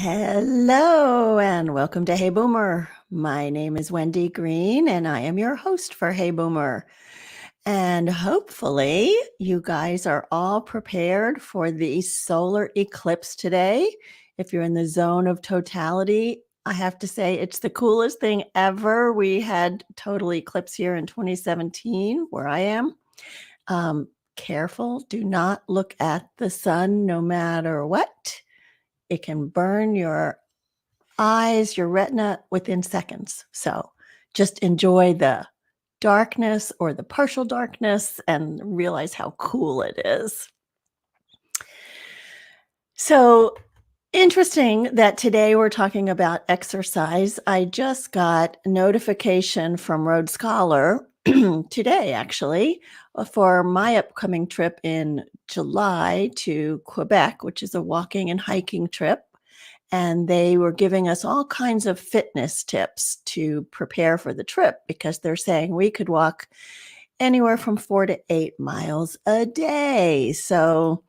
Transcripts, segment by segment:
Hello and welcome to Hey Boomer. My name is Wendy Green and I am your host for Hey Boomer. And hopefully you guys are all prepared for the solar eclipse today. If you're in the zone of totality, I have to say it's the coolest thing ever. We had total eclipse here in 2017 where I am. Careful, do not look at the sun no matter what. It can burn your eyes, your retina within seconds. So just enjoy the darkness or the partial darkness and realize how cool it is. So interesting that today we're talking about exercise. I just got notification from Road Scholar today, actually, for my upcoming trip in July to Quebec, which is a walking and hiking trip. And they were giving us all kinds of fitness tips to prepare for the trip because they're saying we could walk anywhere from 4 to 8 miles a day. So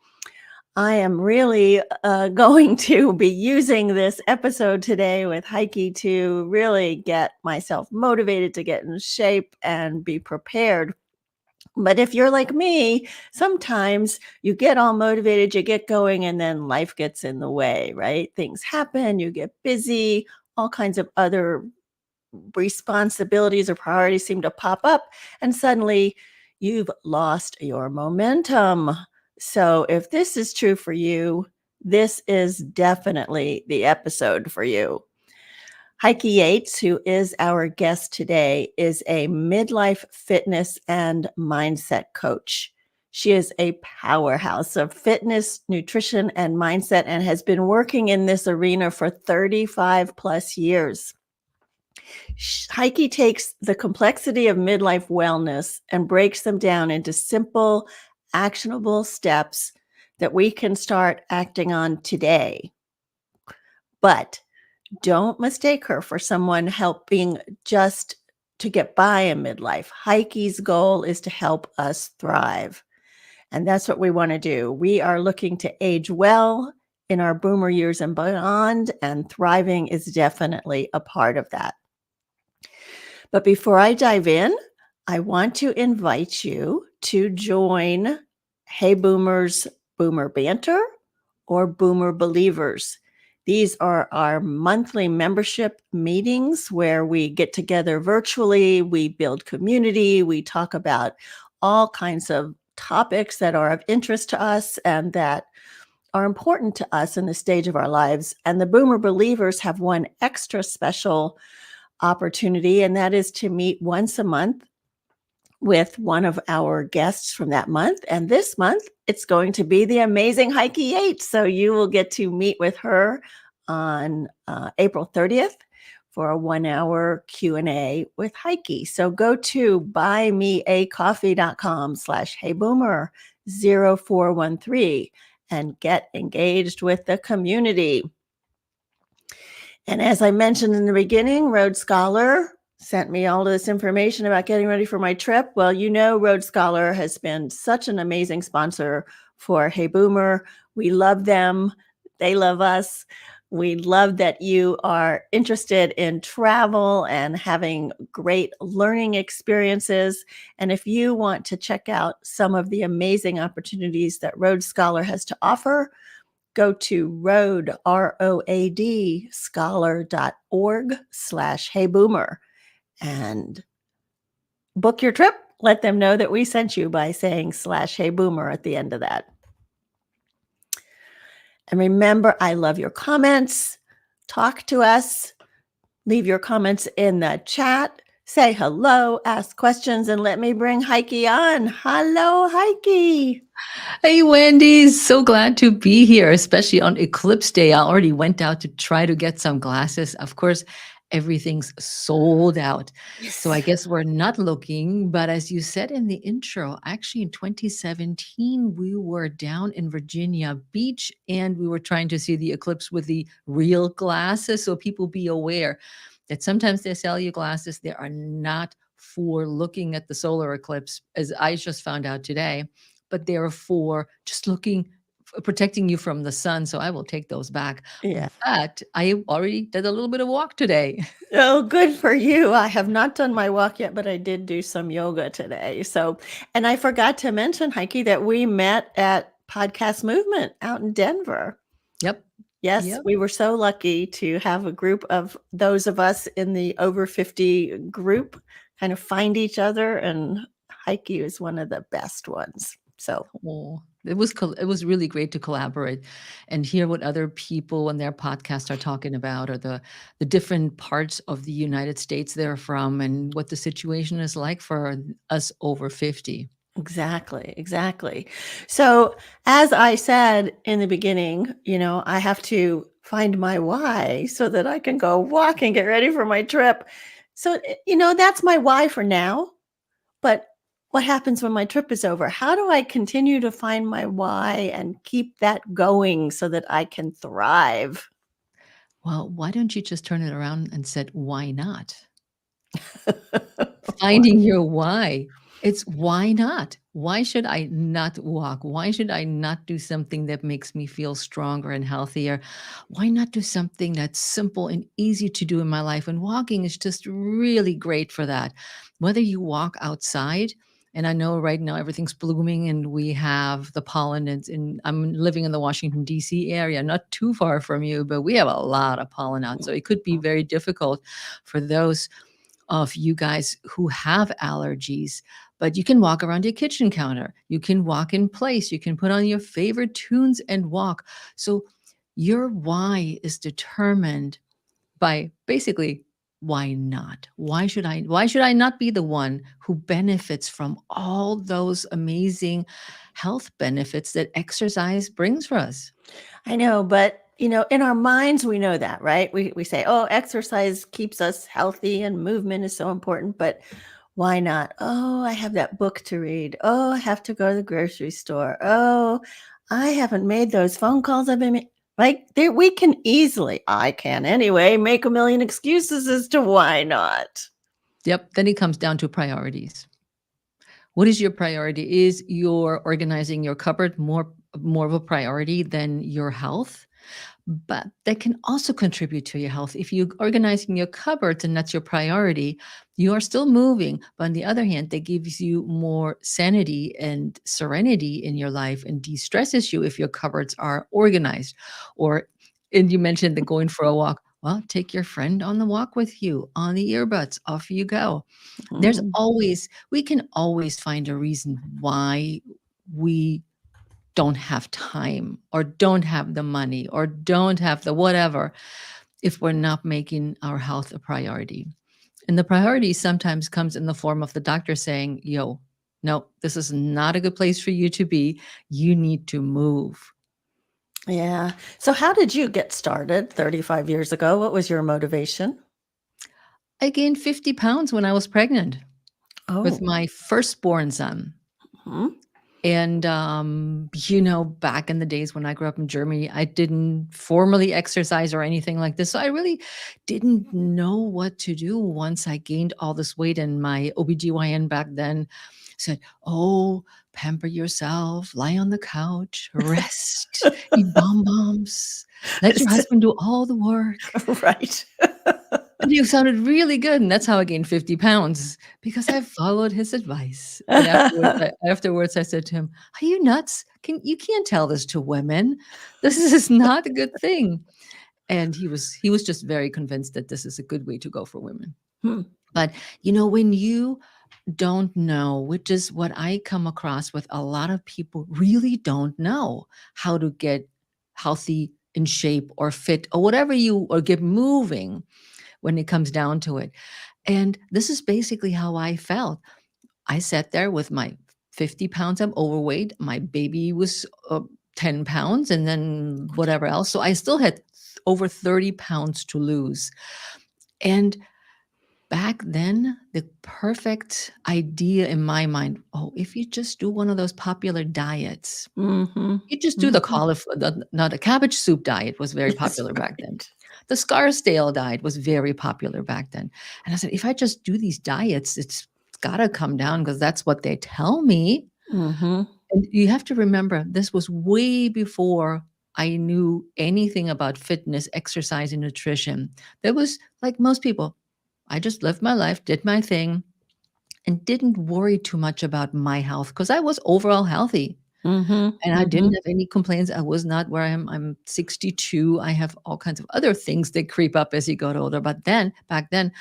I am really going to be using this episode today with Heike to really get myself motivated to get in shape and be prepared. But if you're like me, sometimes you get all motivated, you get going, and then life gets in the way, right? Things happen, you get busy, all kinds of other responsibilities or priorities seem to pop up, and suddenly you've lost your momentum. So if this is true for you, this is definitely the episode for you. Heike Yates, who is our guest today, is a midlife fitness and mindset coach. She is a powerhouse of fitness, nutrition, and mindset and has been working in this arena for 35 plus years. Heike takes the complexity of midlife wellness and breaks them down into simple, actionable steps that we can start acting on today. But don't mistake her for someone helping just to get by in midlife. Heike's goal is to help us thrive. And that's what we want to do. We are looking to age well in our boomer years and beyond, and thriving is definitely a part of that. But before I dive in, I want to invite you to join Hey Boomers Boomer Banter or Boomer Believers. These are our monthly membership meetings where we get together virtually, we build community, we talk about all kinds of topics that are of interest to us and that are important to us in the stage of our lives. And the Boomer Believers have one extra special opportunity, and that is to meet once a month with one of our guests from that month. And this month, it's going to be the amazing Heike Yates. So you will get to meet with her on April 30th for a 1-hour Q&A with Heike. So go to buymeacoffee.com/heyboomer0413 and get engaged with the community. And as I mentioned in the beginning, Road Scholar sent me all of this information about getting ready for my trip. Well, you know, Road Scholar has been such an amazing sponsor for Hey Boomer. We love them. They love us. We love that you are interested in travel and having great learning experiences. And if you want to check out some of the amazing opportunities that Road Scholar has to offer, go to road, ROAD, scholar.org/heyboomer and book your trip. Let them know that we sent you by saying /heyboomer at the end of that. And remember, I love your comments. Talk to us. Leave your comments in the chat. Say hello, ask questions, and let me bring Heike on. Hello, Heike. Hey, Wendy, so glad to be here, especially on Eclipse Day. I already went out to try to get some glasses. Of course, everything's sold out. Yes. So I guess we're not looking. But as you said in the intro, actually in 2017, we were down in Virginia Beach and we were trying to see the eclipse with the real glasses. So people be aware that sometimes they sell you glasses. They are not for looking at the solar eclipse, as I just found out today, but they're for just looking protecting you from the sun, so I will take those back. Yeah. But I already did a little bit of walk today. Oh, good for you. I have not done my walk yet, but I did do some yoga today. So, and I forgot to mention, Heike, that we met at Podcast Movement out in Denver. Yep. Yes, Yep. we were so lucky to have a group of those of us in the over 50 group kind of find each other, and Heike is one of the best ones. So, Oh, it was really great to collaborate and hear what other people and their podcasts are talking about, or the different parts of the United States they're from, and what the situation is like for us over 50. exactly, exactly. So, as I said in the beginning, I have to find my why so that I can go walk and get ready for my trip. So, that's my why for now. But what happens when my trip is over? How do I continue to find my why and keep that going so that I can thrive? Well, why don't you just turn it around and said, why not? Finding your why. It's why not? Why should I not walk? Why should I not do something that makes me feel stronger and healthier? Why not do something that's simple and easy to do in my life? And walking is just really great for that. Whether you walk outside, and I know right now everything's blooming and we have the pollen. I'm living in the Washington, D.C. area, not too far from you, but we have a lot of pollen out. So it could be very difficult for those of you guys who have allergies, but you can walk around your kitchen counter. You can walk in place. You can put on your favorite tunes and walk. So your why is determined by basically why not? Why should I not be the one who benefits from all those amazing health benefits that exercise brings for us? I know, but in our minds, we know that, right? We say, oh, exercise keeps us healthy and movement is so important, but why not? Oh, I have that book to read. Oh, I have to go to the grocery store. Oh, I haven't made those phone calls I've been like there we can easily, I can anyway, make a million excuses as to why not. Yep. Then it comes down to priorities. What is your priority? Is your organizing your cupboard more of a priority than your health? But that can also contribute to your health. If you're organizing your cupboards and that's your priority, you are still moving. But on the other hand, that gives you more sanity and serenity in your life and de-stresses you if your cupboards are organized. Or, and you mentioned the going for a walk. Well, take your friend on the walk with you, on the earbuds, off you go. Mhm. We can always find a reason why we don't have time or don't have the money or don't have the whatever if we're not making our health a priority. And the priority sometimes comes in the form of the doctor saying, yo, no, this is not a good place for you to be. You need to move. Yeah. So how did you get started 35 years ago? What was your motivation? I gained 50 pounds when I was pregnant with Oh. my firstborn son. Mhm. And, back in the days when I grew up in Germany, I didn't formally exercise or anything like this. So I really didn't know what to do once I gained all this weight. And my OBGYN back then said, oh, pamper yourself, lie on the couch, rest, eat bonbons, let your husband do all the work. Right. And you sounded really good, and that's how I gained 50 pounds, because I followed his advice. And afterwards, I said to him, "Are you nuts? You can't tell this to women. This is not a good thing." And he was just very convinced that this is a good way to go for women. Hmm. But, when you don't know, which is what I come across with a lot of people really don't know how to get healthy, in shape, or fit, or whatever or get moving when it comes down to it. And this is basically how I felt. I sat there with my 50 pounds of overweight. My baby was 10 pounds and then whatever else. So I still had over 30 pounds to lose. And back then, the perfect idea in my mind, oh, if you just do one of those popular diets, Mhm. you just do the Mhm. cauliflower, not the cabbage soup diet was very That's popular back then. right. The Scarsdale diet was very popular back then. And I said, if I just do these diets, it's gotta come down because that's what they tell me. Mhm. And you have to remember, this was way before I knew anything about fitness, exercise, and nutrition. There was, like most people, I just lived my life, did my thing, and didn't worry too much about my health because I was overall healthy. Mhm, And I didn't mhm, have any complaints. I was not where I am. I'm 62. I have all kinds of other things that creep up as you get older. But then, back then,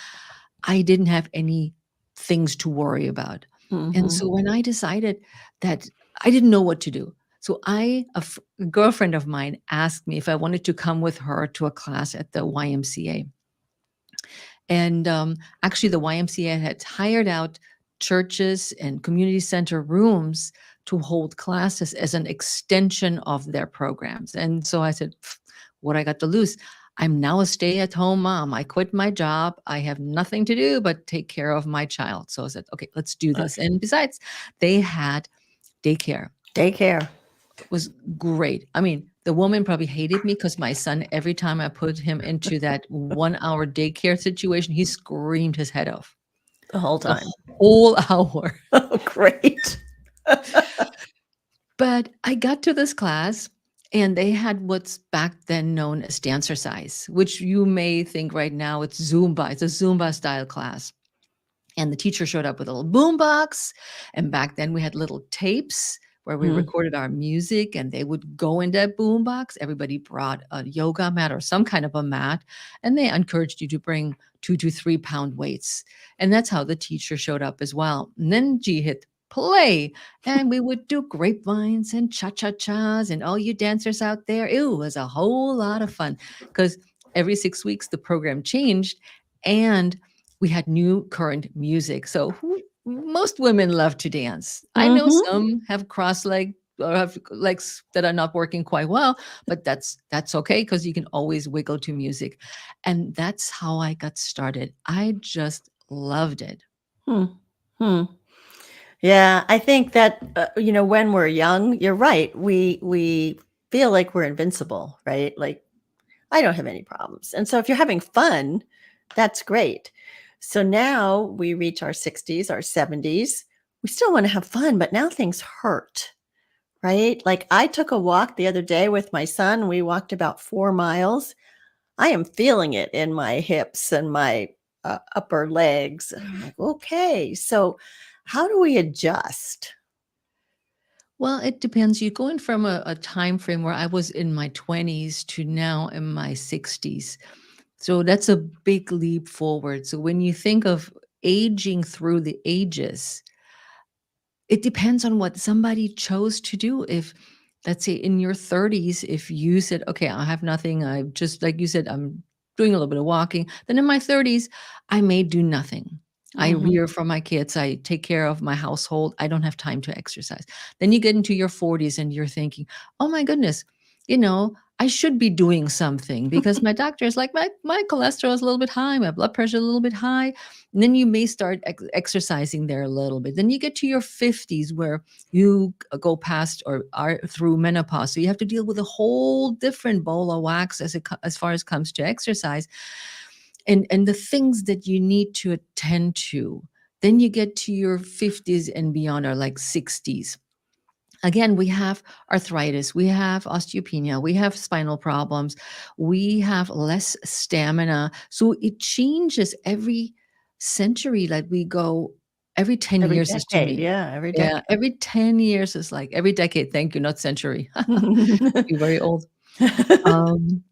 I didn't have any things to worry about. And mhm, so when I decided that I didn't know what to do, so a girlfriend of mine asked me if I wanted to come with her to a class at the YMCA. And actually, the YMCA had hired out churches and community center rooms to hold classes as an extension of their programs. And so I said, "Pff, what I got to lose? I'm now a stay at home mom. I quit my job. I have nothing to do but take care of my child." So I said, okay, let's do this. okay. And besides, they had daycare. Daycare. It was great. I mean, the woman probably hated me because my son, every time I put him into that 1 hour daycare situation, he screamed his head off The whole the time. whole hour. Oh, great. But I got to this class and they had what's back then known as dancercise, which you may think right now it's Zumba. It's a Zumba style class. And the teacher showed up with a little boombox. And back then we had little tapes where we Mm, recorded our music and they would go in that boombox. Everybody brought a yoga mat or some kind of a mat. And they encouraged you to bring 2 to 3 pound weights. And that's how the teacher showed up as well. And then G hit play. And we would do grapevines and cha-cha-chas and all you dancers out there. It was a whole lot of fun because every 6 weeks the program changed. And we had new current music. So most women love to dance. I know mhm. some have cross leg or have legs that are not working quite well, but that's okay because you can always wiggle to music. And that's how I got started. I just loved it. Hmm, hmm. Yeah, I think that, when we're young, you're right. We feel like we're invincible, right? Like, I don't have any problems. And so if you're having fun, that's great. So now we reach our 60s, our 70s. We still want to have fun, but now things hurt, right? Like I took a walk the other day with my son. We walked about 4 miles. I am feeling it in my hips and my upper legs. And I'm like, okay, so how do we adjust? Well, it depends. You're going from a time frame where I was in my 20s to now in my 60s. So that's a big leap forward. So when you think of aging through the ages, it depends on what somebody chose to do. If, let's say, in your 30s, if you said, okay, I have nothing, I just, like you said, I'm doing a little bit of walking, then in my 30s, I may do nothing. I Mhm. rear for my kids, I take care of my household, I don't have time to exercise. Then you get into your 40s and you're thinking, oh my goodness, I should be doing something because my doctor is like, my cholesterol is a little bit high, my blood pressure is a little bit high. And then you may start exercising there a little bit. Then you get to your 50s where you go past or are through menopause. So you have to deal with a whole different bowl of wax as far as comes to exercise and the things that you need to attend to. Then you get to your 50s and beyond, or like 60s. Again, we have arthritis, we have osteopenia, we have spinal problems, we have less stamina. So it changes every century. Like we go every 10 Every years is to decade, me. yeah, every Yeah, decade. every 10 years is like every decade. Thank you, not century. You're very old. Um,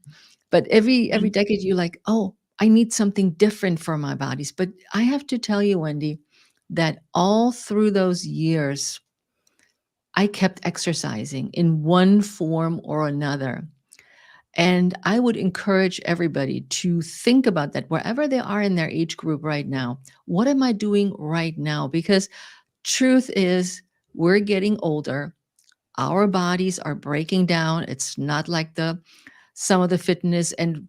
but every decade you're like, oh, I need something different for my bodies. But I have to tell you, Wendy, that all through those years, I kept exercising in one form or another. And I would encourage everybody to think about that wherever they are in their age group right now. What am I doing right now? Because truth is, we're getting older. Our bodies are breaking down. It's not like the some of the fitness and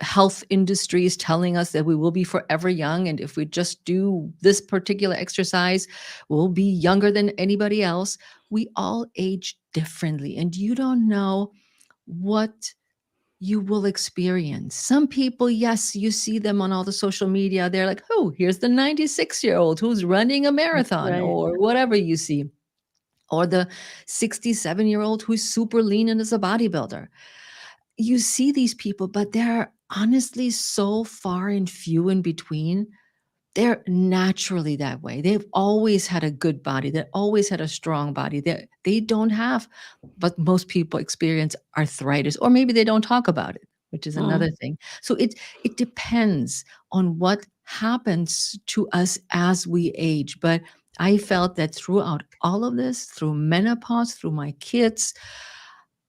health industries telling us that we will be forever young. And if we just do this particular exercise, we'll be younger than anybody else. We all age differently. And you don't know what you will experience. Some people, yes, you see them on all the social media. They're like, oh, here's the 96-year-old who's running a marathon Right. or whatever you see. or the 67-year-old who's super lean and is a bodybuilder. You see these people, but they're honestly so far and few in between. They're naturally that way. They've always had a good body. They always had a strong body. They don't have, but most people experience arthritis, or maybe they don't talk about it, which is Mm. another thing. So it depends on what happens to us as we age. But I felt that throughout all of this, through menopause, through my kids,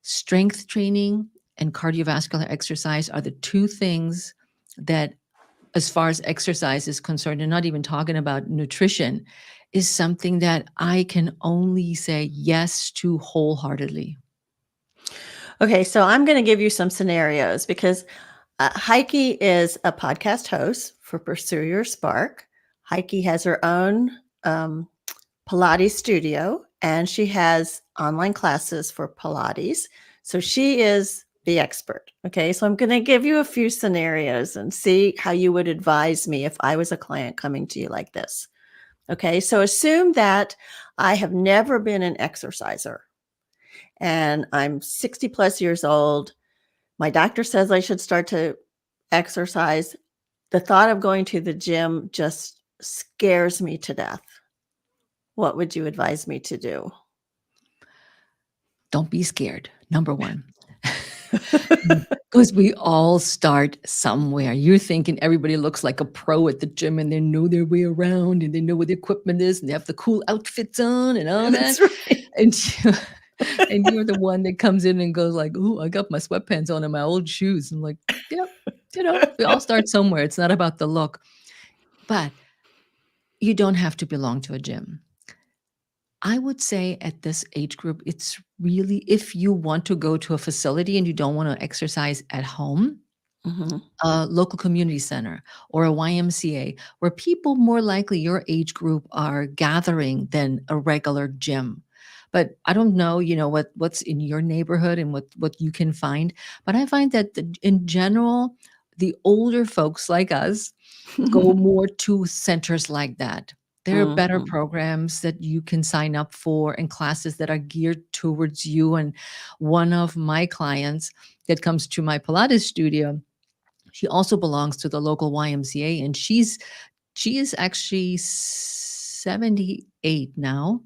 strength training and cardiovascular exercise are the two things that, as far as exercise is concerned, and not even talking about nutrition, is something that I can only say yes to wholeheartedly. Okay, so I'm going to give you some scenarios because Heike is a podcast host for Pursue Your Spark. Heike has her own Pilates studio, and she has online classes for Pilates. So she is the expert. Okay, so I'm going to give you a few scenarios and see how you would advise me if I was a client coming to you like this. Okay, so assume that I have never been an exerciser and I'm 60 plus years old. My doctor says I should start to exercise. The thought of going to the gym just scares me to death. What would you advise me to do? Don't be scared, number one. Because we all start somewhere. You're thinking everybody looks like a pro at the gym and they know their way around and they know what the equipment is and they have the cool outfits on and all that. That's right. And and you're the one that comes in and goes like, "Ooh, I got my sweatpants on and my old shoes." I'm like, "Yep, we all start somewhere. It's not about the look." But you don't have to belong to a gym. I would say at this age group, it's really, if you want to go to a facility and you don't want to exercise at home, Mhm. a local community center or a YMCA, where people more likely your age group are gathering than a regular gym. But I don't know, what's in your neighborhood and what you can find. But I find that in general, the older folks like us go more to centers like that. There are better Mhm. programs that you can sign up for and classes that are geared towards you. And one of my clients that comes to my Pilates studio, she also belongs to the local YMCA, and she is actually 78 now,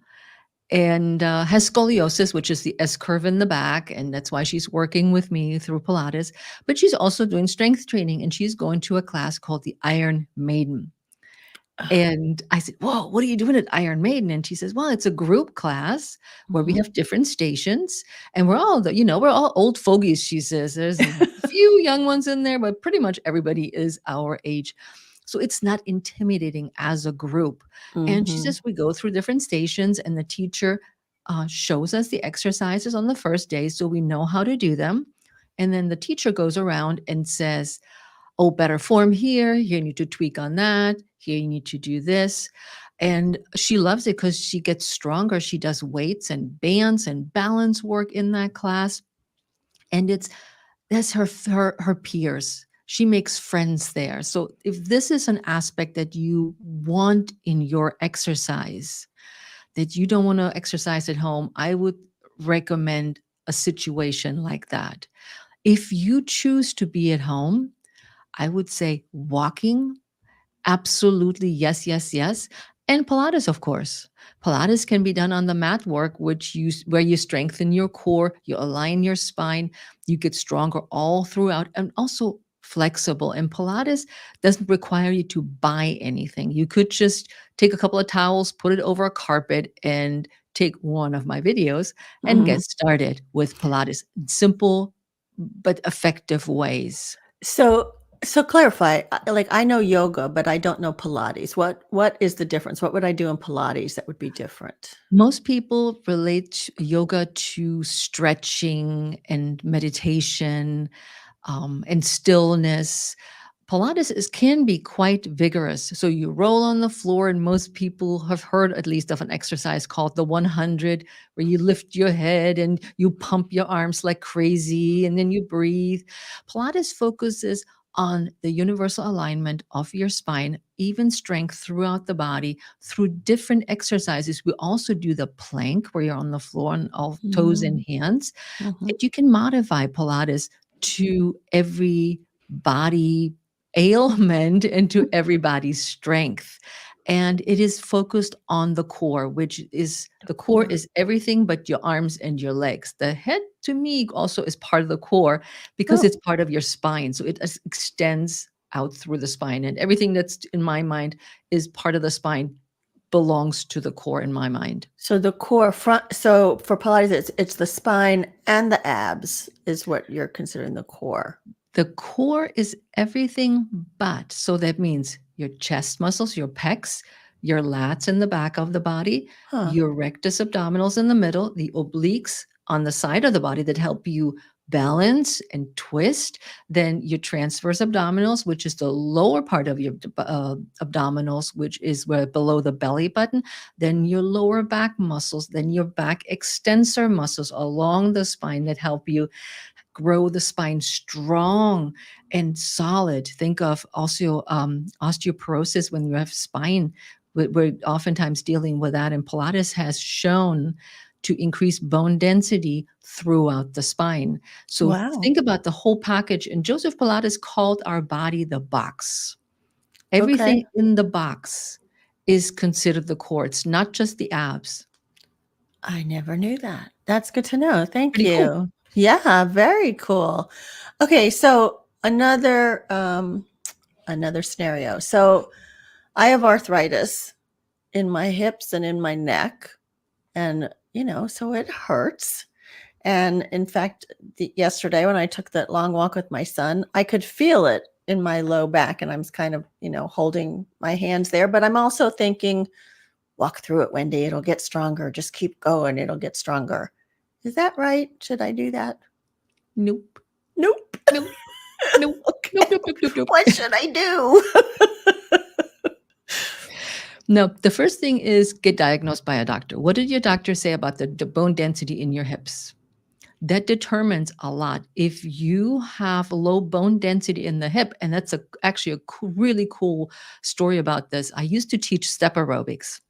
and has scoliosis, which is the S curve in the back, and that's why she's working with me through Pilates. But she's also doing strength training, and she's going to a class called the Iron Maiden. And I said, "Whoa, what are you doing at Iron Maiden?" And she says, "Well, it's a group class where we Mhm. have different stations, and we're all old fogies," she says. "There's a few young ones in there, but pretty much everybody is our age. So it's not intimidating as a group." And she Mhm. says, "We go through different stations, and the teacher shows us the exercises on the first day so we know how to do them. And then the teacher goes around and says, oh, better form here. Here you need to tweak on that. Here you need to do this." And she loves it because she gets stronger. She does weights and bands and balance work in that class. And that's her peers. She makes friends there. So if this is an aspect that you want in your exercise, that you don't want to exercise at home, I would recommend a situation like that. If you choose to be at home, I would say walking, absolutely yes, yes, yes. And Pilates, of course. Pilates can be done on the mat work, where you strengthen your core, you align your spine, you get stronger all throughout, and also flexible. And Pilates doesn't require you to buy anything. You could just take a couple of towels, put it over a carpet, and take one of my videos and Mhm. get started with Pilates. Simple but effective ways. So so clarify, like, I know yoga, but I don't know Pilates. What is the difference? What would I do in Pilates that would be different? Most people relate yoga to stretching and meditation, and stillness. Pilates can be quite vigorous. So you roll on the floor, and most people have heard at least of an exercise called the 100, where you lift your head and you pump your arms like crazy, and then you breathe. Pilates focuses on the universal alignment of your spine, even strength throughout the body through different exercises. We also do the plank where you're on the floor on all toes and Mhm. hands. Mhm. And you can modify Pilates to every body ailment and to everybody's strength. And it is focused on the core, which is the core Core. is everything but your arms and your legs. The head, to me, also is part of the core because Oh, it's part of your spine. So it extends out through the spine. And everything that's in my mind is part of the spine belongs to the core in my mind. so the core front. So for Pilates, it's the spine and the abs is what you're considering the core. The core is everything but. So that means your chest muscles, your pecs, your lats in the back of the body, Huh. your rectus abdominals in the middle, the obliques on the side of the body that help you balance and twist, then your transverse abdominals, which is the lower part of your abdominals, which is where below the belly button, then your lower back muscles, then your back extensor muscles along the spine that help you grow the spine strong and solid. Think of also osteoporosis when you have spine. We're oftentimes dealing with that, and Pilates has shown to increase bone density throughout the spine. So Wow. think about the whole package. And Joseph Pilates called our body the box. Okay. Everything in the box is considered the core. It's not just the abs. I never knew that. That's good to know. Thank Pretty cool. you. Yeah, very cool. Okay, so another scenario. So I have arthritis in my hips and in my neck, and so it hurts. And in fact, yesterday when I took that long walk with my son, I could feel it in my low back, and I'm kind of, holding my hands there, but I'm also thinking, walk through it, Wendy. It'll get stronger. Just keep going. It'll get stronger. Is that right? Should I do that? Nope. Nope. Nope. Nope. Nope. Okay. Nope. Nope. Nope. Nope. What should I do? No, the first thing is get diagnosed by a doctor. What did your doctor say about the bone density in your hips? That determines a lot. If you have low bone density in the hip, and that's actually a really cool story about this. I used to teach step aerobics.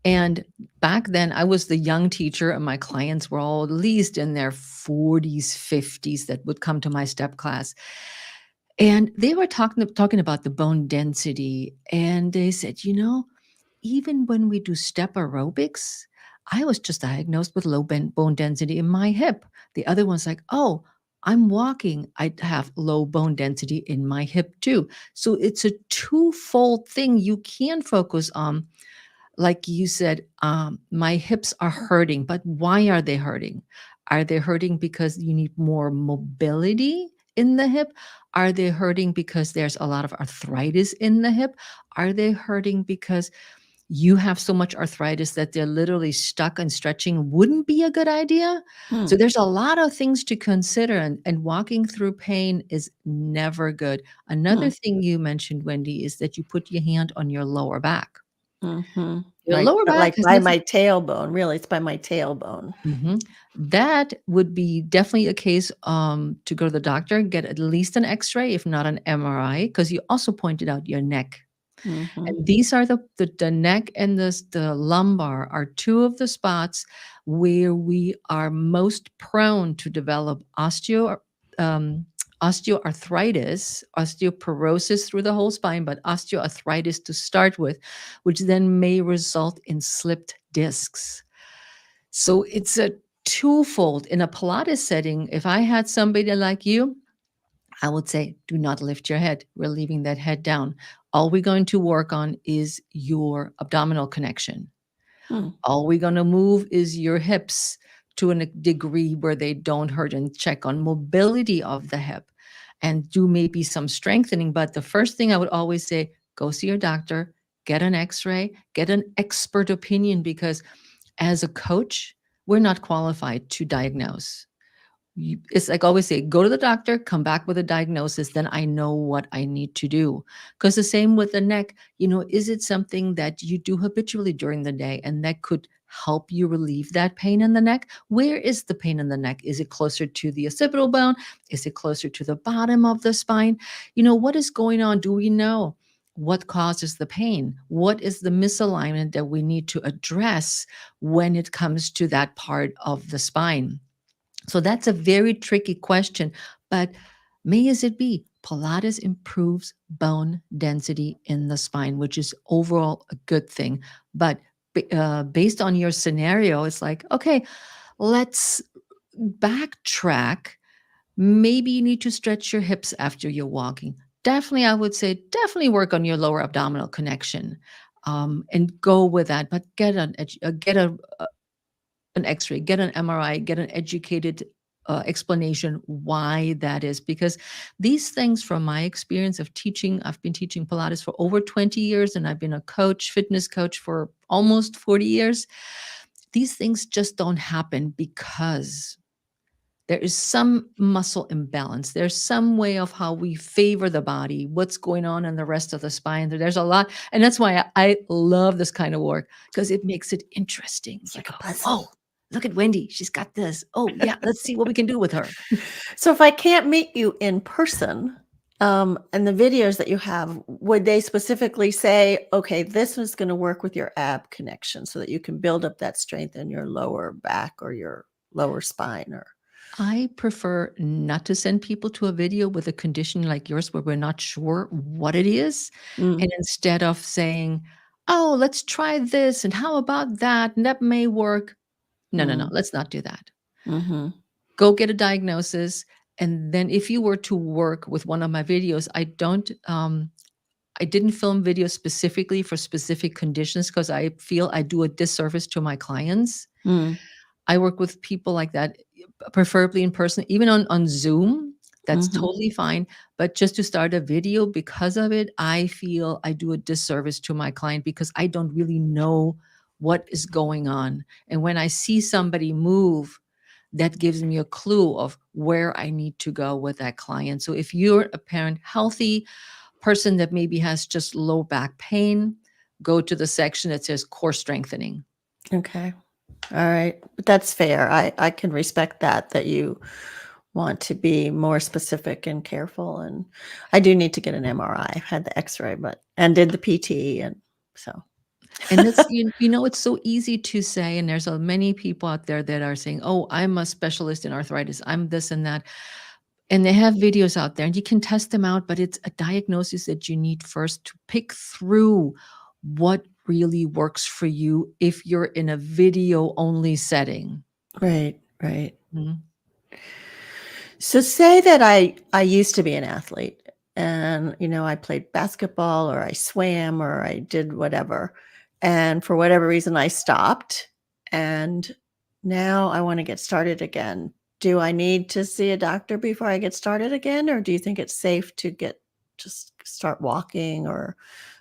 And back then, I was the young teacher, and my clients were all at least in their 40s, 50s that would come to my step class. And they were talking about the bone density. And they said, even when we do step aerobics, I was just diagnosed with low bone density in my hip. The other one's like, oh, I'm walking. I have low bone density in my hip too. So it's a twofold thing you can focus on. Like you said, my hips are hurting, but why are they hurting? Are they hurting because you need more mobility in the hip? Are they hurting because there's a lot of arthritis in the hip? Are they hurting because you have so much arthritis that they're literally stuck and stretching wouldn't be a good idea? Hmm. So there's a lot of things to consider, and walking through pain is never good. Hmm. Another thing you mentioned, Wendy, is that you put your hand on your lower back. Mm-hmm. Your Right. lower But back like has by nothing. my tailbone. Really, it's by my tailbone. Mhm. That would be definitely a case, to go to the doctor, get at least an X-ray, if not an MRI, because you also pointed out your neck. Mm-hmm. And these are the neck and the lumbar are two of the spots where we are most prone to develop um, osteoarthritis, osteoporosis through the whole spine, but osteoarthritis to start with, which then may result in slipped discs. So it's a twofold. In a Pilates setting, if I had somebody like you, I would say, do not lift your head. We're leaving that head down. All we're going to work on is your abdominal connection. Hmm. All we're going to move is your hips to a degree where they don't hurt, and check on mobility of the hip and do maybe some strengthening. But the first thing I would always say, go see your doctor, get an X-ray, get an expert opinion, because as a coach, we're not qualified to diagnose. It's like I always say, go to the doctor, come back with a diagnosis, then I know what I need to do. Because the same with the neck, is it something that you do habitually during the day and that could help you relieve that pain in the neck? Where is the pain in the neck? Is it closer to the occipital bone? Is it closer to the bottom of the spine? What is going on? Do we know what causes the pain? What is the misalignment that we need to address when it comes to that part of the spine? So that's a very tricky question, but may as it be, Pilates improves bone density in the spine, which is overall a good thing. But based on your scenario, it's like, okay, let's backtrack. Maybe you need to stretch your hips after you're walking. Definitely, I would say, definitely work on your lower abdominal connection, and go with that. But get an X-ray, get an MRI, get an educated explanation why that is. Because these things, from my experience of teaching, I've been teaching Pilates for over 20 years, and I've been a coach, fitness coach, for almost 40 years. These things just don't happen because there is some muscle imbalance. There's some way of how we favor the body, what's going on in the rest of the spine. There's a lot. And that's why I love this kind of work, because it makes it interesting. It's You like a go, puzzle. oh, look at Wendy. She's got this. Oh, yeah. Let's see what we can do with her. So if I can't meet you in person, and the videos that you have, would they specifically say, okay, this was going to work with your ab connection so that you can build up that strength in your lower back or your lower spine? Or I prefer not to send people to a video with a condition like yours where we're not sure what it is. Mm, And instead of saying, oh, let's try this and how about that? And that may work. No, no, no. mm, Let's not do that. mhm, Go get a diagnosis. And then if you were to work with one of my videos, I didn't film videos specifically for specific conditions because I feel I do a disservice to my clients. mm, I work with people like that, preferably in person, even on Zoom. That's mhm. totally fine. But just to start a video because of it, I feel I do a disservice to my client because I don't really know what is going on. And when I see somebody move, that gives me a clue of where I need to go with that client. So if you're a parent, healthy person that maybe has just low back pain, go to the section that says core strengthening. Okay. All right. But that's fair. I can respect that you want to be more specific and careful. And I do need to get an MRI. I've had the X-ray, but and did the PT, and so. And it's it's so easy to say, and there's many people out there that are saying, "Oh, I'm a specialist in arthritis. I'm this and that." And they have videos out there and you can test them out, but it's a diagnosis that you need first to pick through what really works for you if you're in a video only setting. Right, right. Mhm. So say that I used to be an athlete and I played basketball or I swam or I did whatever. And for whatever reason I stopped and now I want to get started again. Do I need to see a doctor before I get started again, or do you think it's safe to just start walking or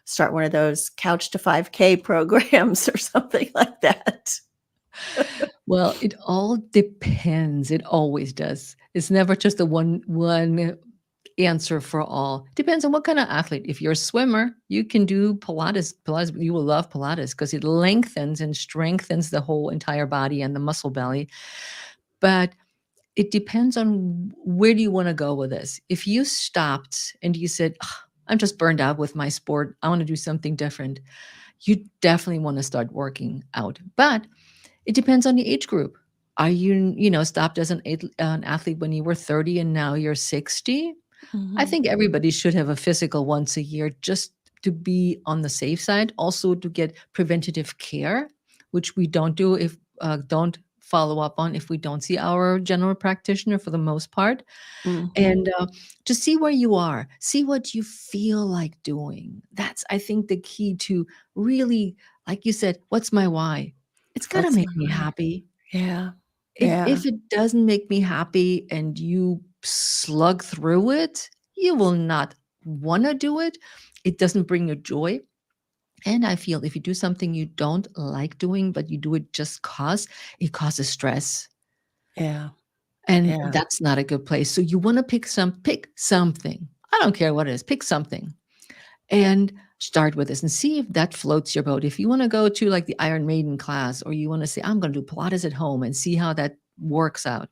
start one of those couch to 5K programs or something like that? Well, it all depends. It always does. It's never just a one answer for all. Depends on what kind of athlete. If you're a swimmer, you can do Pilates. Pilates, you will love Pilates because it lengthens and strengthens the whole entire body and the muscle belly. But it depends on where do you want to go with this. If you stopped and you said, "Ah, I'm just burned out with my sport. I want to do something different," you definitely want to start working out. But it depends on the age group. Are you, stopped as an athlete when you were 30 and now you're 60? I Mhm. think everybody should have a physical once a year just to be on the safe side, also to get preventative care, which we don't do if don't follow up on if we don't see our general practitioner for the most part. Mhm. And to see where you are, see what you feel like doing. That's, I think, the key to really, like you said, what's my why? It's got to What's make my me why? happy. Yeah. Yeah. If it doesn't make me happy and you slug through it, you will not wanna do it. It doesn't bring you joy, and I feel if you do something you don't like doing, but you do it just 'cause, it causes stress. Yeah. And Yeah. that's not a good place. So you want to pick something. I don't care what it is, pick something and start with this and see if that floats your boat. If you want to go to like the Iron Maiden class, or you want to say, I'm going to do Pilates at home and see how that works out.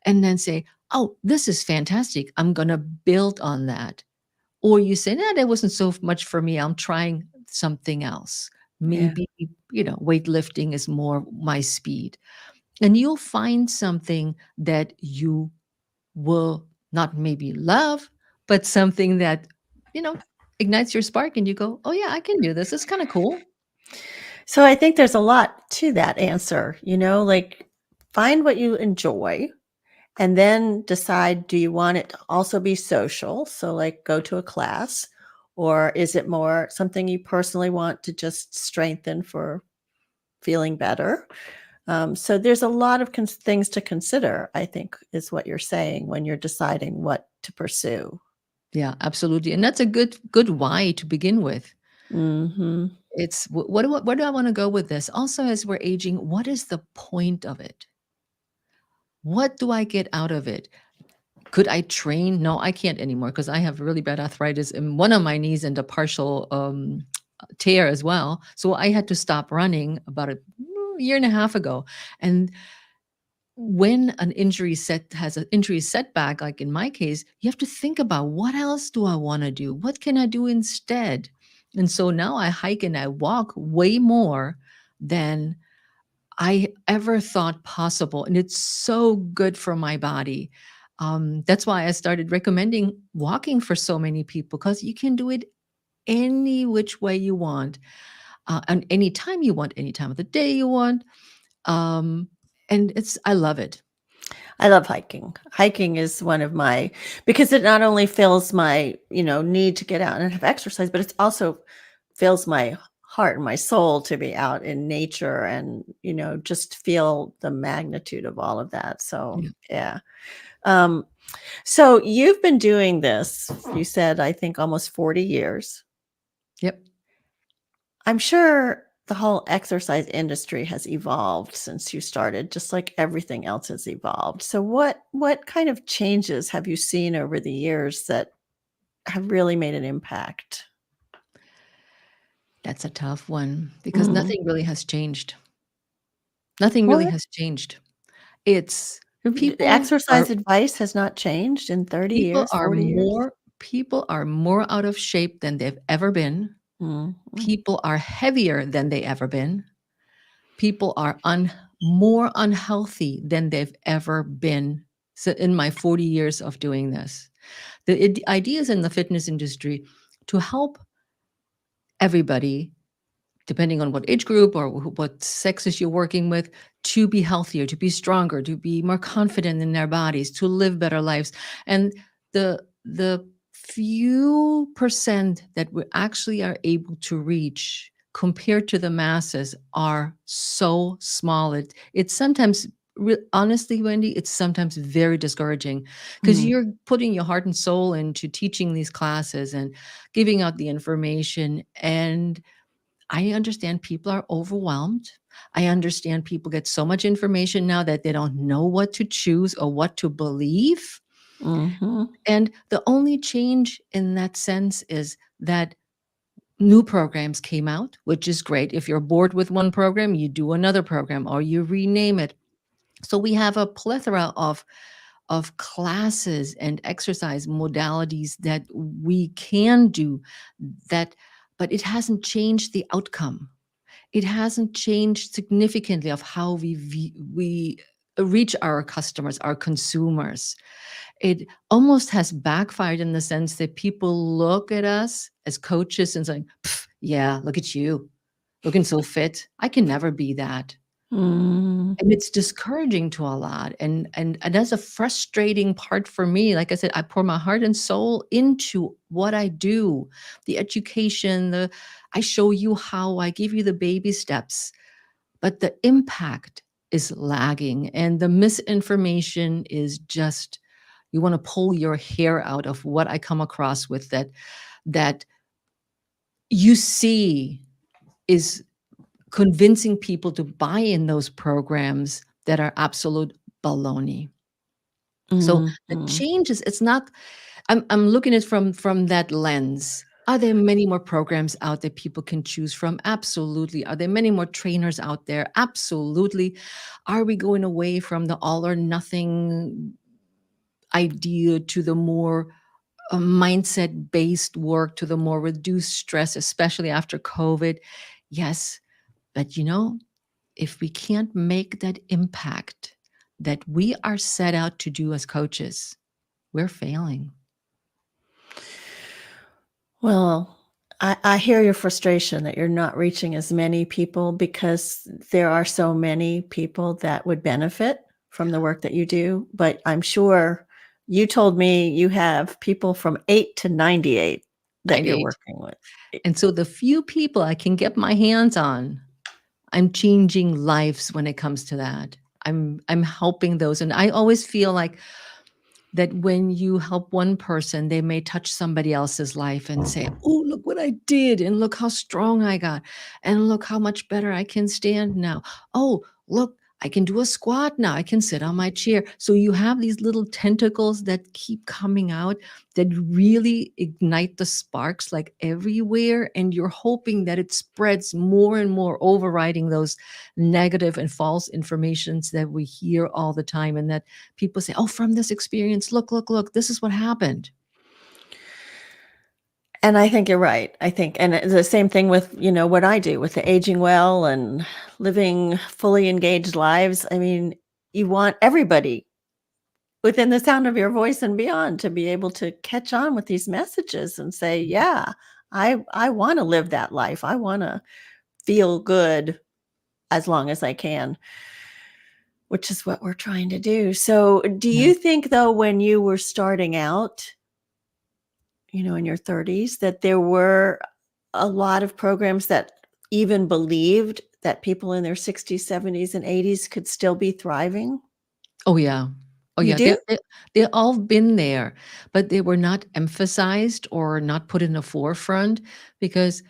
And then say, oh, this is fantastic. I'm going to build on that. Or you say, nah, that wasn't so much for me. I'm trying something else. Yeah. Maybe, weightlifting is more my speed. And you'll find something that you will not maybe love, but something that, you know, ignites your spark and you go, oh, yeah, I can do this. It's kind of cool. So I think there's a lot to that answer, like find what you enjoy and then decide, do you want it to also be social? So like go to a class, or is it more something you personally want to just strengthen for feeling better? So there's a lot of things to consider, I think, is what you're saying when you're deciding what to pursue. Yeah, absolutely. And that's a good why to begin with. Hmm. It's where do I want to go with this? Also, as we're aging, what is the point of it? What do I get out of it? Could I train? No, I can't anymore because I have really bad arthritis in one of my knees and a partial tear as well. So I had to stop running about a year and a half ago. And when an injury has an injury setback, like in my case, you have to think about, what else do I want to do? What can I do instead? And so now I hike and I walk way more than I ever thought possible. And it's so good for my body. That's why I started recommending walking for so many people, because you can do it any which way you want, and any time you want, any time of the day you want. Um, and I love it. I love hiking. Hiking is one of my, because it not only fills my, need to get out and have exercise, but it's also fills my heart and my soul to be out in nature and, just feel the magnitude of all of that. So, Yeah. yeah. Um, so you've been doing this, you said, I think almost 40 years. Yep. I'm sure the whole exercise industry has evolved since you started, just like everything else has evolved. So what kind of changes have you seen over the years that have really made an impact? That's a tough one because Mhm. nothing really has changed. Nothing really What? has changed. It's The people are exercise advice has not changed in 30 people years, are 40 years? more people are more out of shape than they've ever been. Mhm. People are heavier than they ever been. People are more unhealthy than they've ever been. So in my 40 years of doing this, the ideas in the fitness industry to help everybody, depending on what age group or what sexes you're working with, to be healthier, to be stronger, to be more confident in their bodies, to live better lives. And the few percent that we actually are able to reach compared to the masses are so small. It's sometimes honestly, Wendy, it's sometimes very discouraging because Mm. you're putting your heart and soul into teaching these classes and giving out the information, and I understand people are overwhelmed. I understand people get so much information now that they don't know what to choose or what to believe. Mhm. And the only change in that sense is that new programs came out, which is great. If you're bored with one program, you do another program or you rename it. So we have a plethora of classes and exercise modalities that we can do that, but it hasn't changed the outcome. It hasn't changed significantly of how we reach our customers, our consumers. It almost has backfired in the sense that people look at us as coaches and saying, "Pff, yeah, look at you, looking so fit. I can never be that." Mm. And it's discouraging to a lot, and that's a frustrating part for me. Like I said, I pour my heart and soul into what I do, the education, I show you how, I give you the baby steps, but the impact is lagging, and the misinformation is just, you wanna pull your hair out of what I come across with, that you see is convincing people to buy in those programs that are absolute baloney. So the Mhm. changes, it's not, I'm looking at it from that lens. Are there many more programs out that people can choose from? Absolutely. Are there many more trainers out there? Absolutely. Are we going away from the all or nothing idea to the more mindset based work, to the more reduced stress, especially after COVID? Yes. But if we can't make that impact that we are set out to do as coaches, we're failing. Well, I hear your frustration that you're not reaching as many people because there are so many people that would benefit from the work that you do, but I'm sure you told me you have people from 8 to 98 that you're 98. working with. I And so the few people I can get my hands on, I'm changing lives when it comes to that. I'm helping those, and I always feel like that when you help one person, they may touch somebody else's life and say, "Oh, look what I did, and look how strong I got, and look how much better I can stand now. Oh, look, I can do a squat now. I can sit on my chair." So you have these little tentacles that keep coming out that really ignite the sparks like everywhere, and you're hoping that it spreads more and more, overriding those negative and false informations that we hear all the time, and that people say, "Oh, from this experience, look, look, look, this is what happened." And I think you're right. I think and it's the same thing with, what I do with the aging well and living fully engaged lives. I mean, you want everybody within the sound of your voice and beyond to be able to catch on with these messages and say, "Yeah, I wanna live that life. I wanna feel good as long as I can," which is what we're trying to do. So, do Yeah. you think though when you were starting out, in your 30s, that there were a lot of programs that even believed that people in their 60s, 70s, and 80s could still be thriving? Oh, yeah. Oh, You yeah. do? They all been there, but they were not emphasized or not put in the forefront because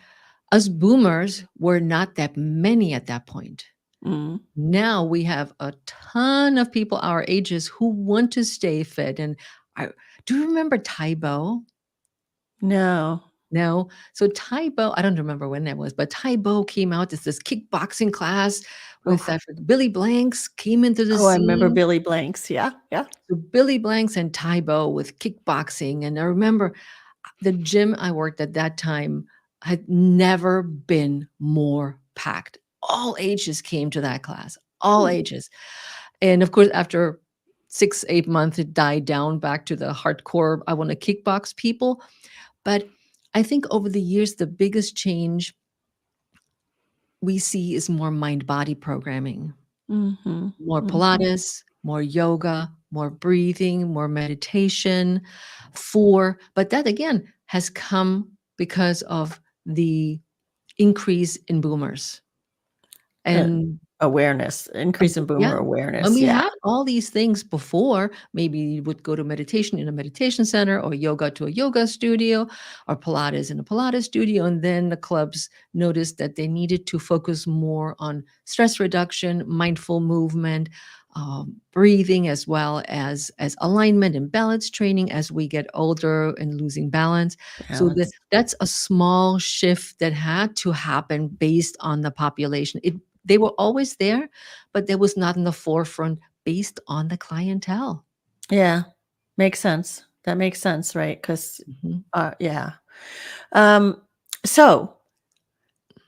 us boomers were not that many at that point. Mm. Now we have a ton of people our ages who want to stay fit. And I, do you remember Taibo? No. No. So Taibo, I don't remember when that was, but Taibo came out as this kickboxing class with, Oh. Billy Blanks came into the Oh, I remember scene. Billy Blanks. Yeah, yeah. So Billy Blanks and Taibo with kickboxing. And I remember the gym I worked at that time had never been more packed. All ages came to that class, all Hmm. ages. And of course, after 6, 8 months, it died down back to the hardcore, I want to kickbox people. But I think over the years, the biggest change we see is more mind body programming, Mhm, more mhm. Pilates, more yoga, more breathing, more meditation. But that again has come because of the increase in boomers. Uh, And Awareness, increase in yeah. boomer And awareness, we yeah. had all these things before. Maybe you would go to meditation in a meditation center, or yoga to a yoga studio, or Pilates in a Pilates studio. And then the clubs noticed that they needed to focus more on stress reduction, mindful movement, breathing, as alignment and balance training as we get older and losing balance. So Balance. that's a small shift that had to happen based on the population. They were always there, but that was not in the forefront based on the clientele. Yeah, makes sense. That makes sense, right? 'Cause, Mhm. yeah. Um, so,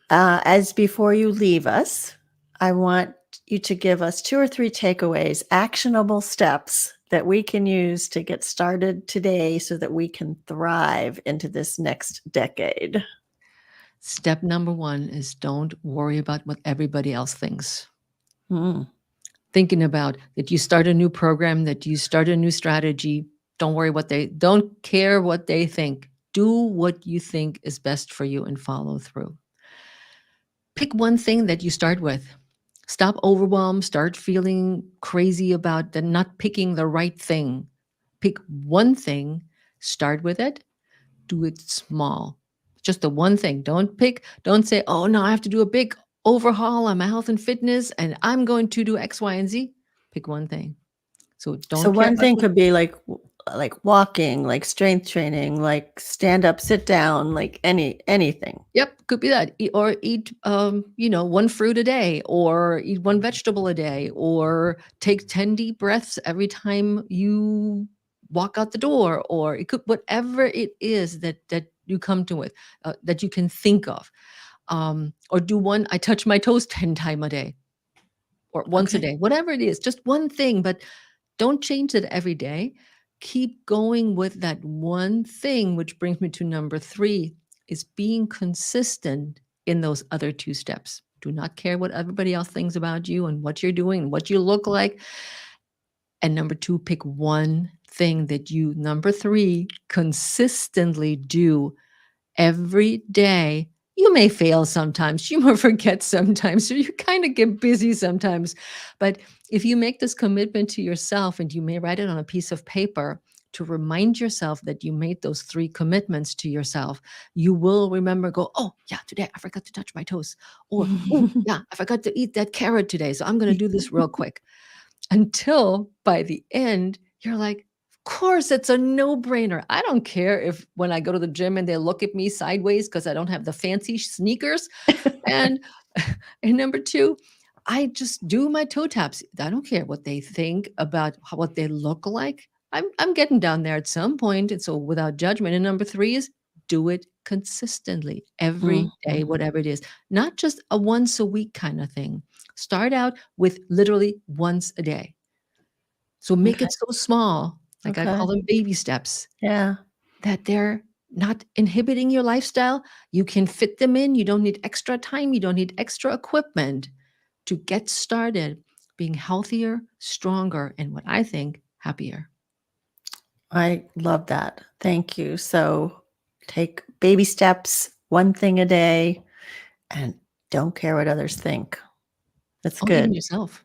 as before you leave us, I want you to give us 2 or 3 takeaways, actionable steps that we can use to get started today so that we can thrive into this next decade. Step number 1 is don't worry about what everybody else thinks. Mm, Thinking about that you start a new program, that you start a new strategy, don't care what they think. Do what you think is best for you and follow through. Pick one thing that you start with. Stop overwhelmed, start feeling crazy about the not picking the right thing. Pick one thing, start with it, do it small. Just the one thing. Don't say, "Oh, no, I have to do a big overhaul on my health and fitness and I'm going to do X, Y, and Z." Pick one thing. So So don't care one about thing what. could be like walking, like strength training, like stand up, sit down, like anything. Yep, could be that. Or eat, one fruit a day, or eat one vegetable a day, or take 10 deep breaths every time you walk out the door, or it could whatever it is that you come to with, that you can think of. Or do one, I touch my toes 10 times a day, or once a Okay. day, whatever it is, just one thing, but don't change it every day. Keep going with that one thing, which brings me to number 3 is being consistent in those other 2 steps. Do not care what everybody else thinks about you and what you're doing and what you look like. And number 2, pick one thing that you, number 3, consistently do every day. You may fail sometimes, you may forget sometimes, or you kind of get busy sometimes. But if you make this commitment to yourself, and you may write it on a piece of paper to remind yourself that you made those 3 commitments to yourself, you will remember, go, oh, yeah, today I forgot to touch my toes. Or, oh, yeah, I forgot to eat that carrot today. So I'm going to do this real quick, until by the end, you're like, of course, it's a no-brainer. I don't care if when I go to the gym and they look at me sideways because I don't have the fancy sneakers. And and number 2, I just do my toe taps. I don't care what they think about what they look like. I'm getting down there at some point, and so without judgment. And number 3 is do it consistently every day, Mhm. whatever it is, not just a once a week kind of thing. Start out with literally once a day. So make Okay. it so small, like I Okay. call them baby steps, Yeah. that they're not inhibiting your lifestyle. You can fit them in. You don't need extra time. You don't need extra equipment to get started being healthier, stronger, and what I think happier. I love that. Thank you. So take baby steps, one thing a day, and don't care what others think. That's Oh, even good. yourself.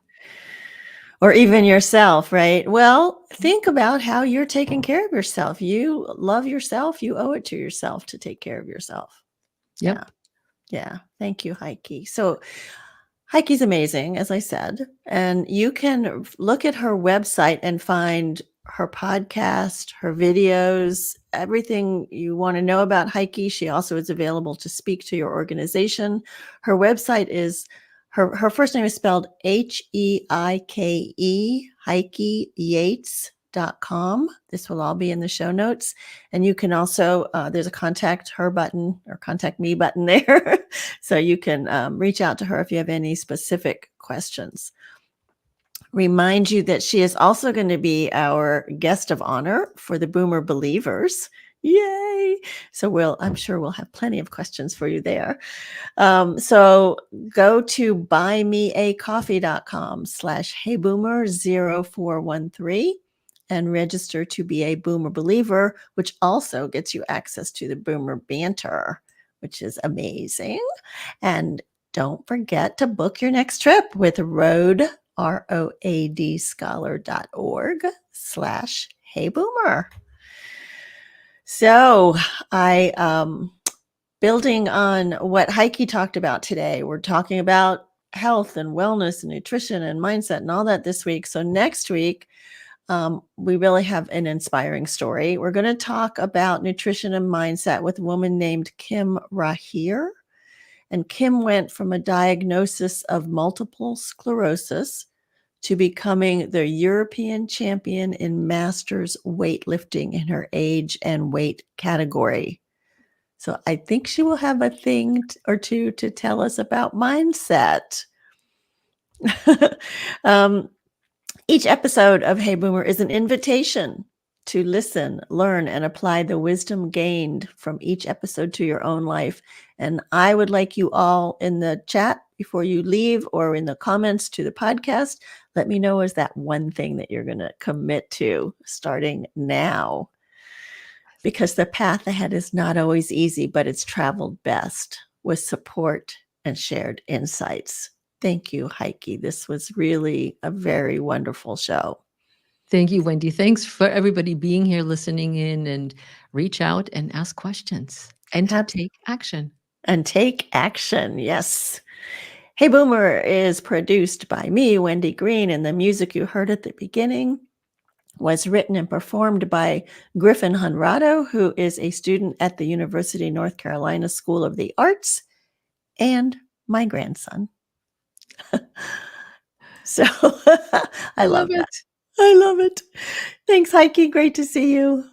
Or even yourself, right? Well, think about how you're taking care of yourself. You love yourself. You owe it to yourself to take care of yourself. Yeah. Yep. Yeah. Thank you, Heike. So Heike's amazing, as I said, and you can look at her website and find her podcast, her videos, everything you want to know about Heike. She also is available to speak to your organization. Her website is her first name is spelled Heike Yates.com. This will all be in the show notes. And you can also, there's a contact her button or contact me button there. So you can reach out to her if you have any specific questions. Remind you that she is also going to be our guest of honor for the Boomer Believers. Yay! So I'm sure we'll have plenty of questions for you there. So go to buymeacoffee.com/heyboomer0413 and register to be a Boomer Believer, which also gets you access to the Boomer Banter, which is amazing. And don't forget to book your next trip with roadscholar.org/heyboomer. So building on what Heike talked about today, we're talking about health and wellness and nutrition and mindset and all that this week. So next week, we really have an inspiring story. We're going to talk about nutrition and mindset with a woman named Kim Rahir. And Kim went from a diagnosis of multiple sclerosis to becoming the European champion in masters weightlifting in her age and weight category. So I think she will have a thing or two to tell us about mindset. um, each episode of Hey Boomer is an invitation to listen, learn, and apply the wisdom gained from each episode to your own life. And I would like you all in the chat before you leave or in the comments to the podcast, let me know, is that one thing that you're going to commit to starting now? Because the path ahead is not always easy, but it's traveled best with support and shared insights. Thank you, Heike. This was really a very wonderful show. Thank you, Wendy. Thanks for everybody being here, listening in, and reach out and ask questions and take action. And take action. Yes. Hey Boomer is produced by me, Wendy Green, and the music you heard at the beginning was written and performed by Griffin Honrado, who is a student at the University of North Carolina School of the Arts, and my grandson. So I I love love that. it. I love it. Thanks, Heike. Great to see you.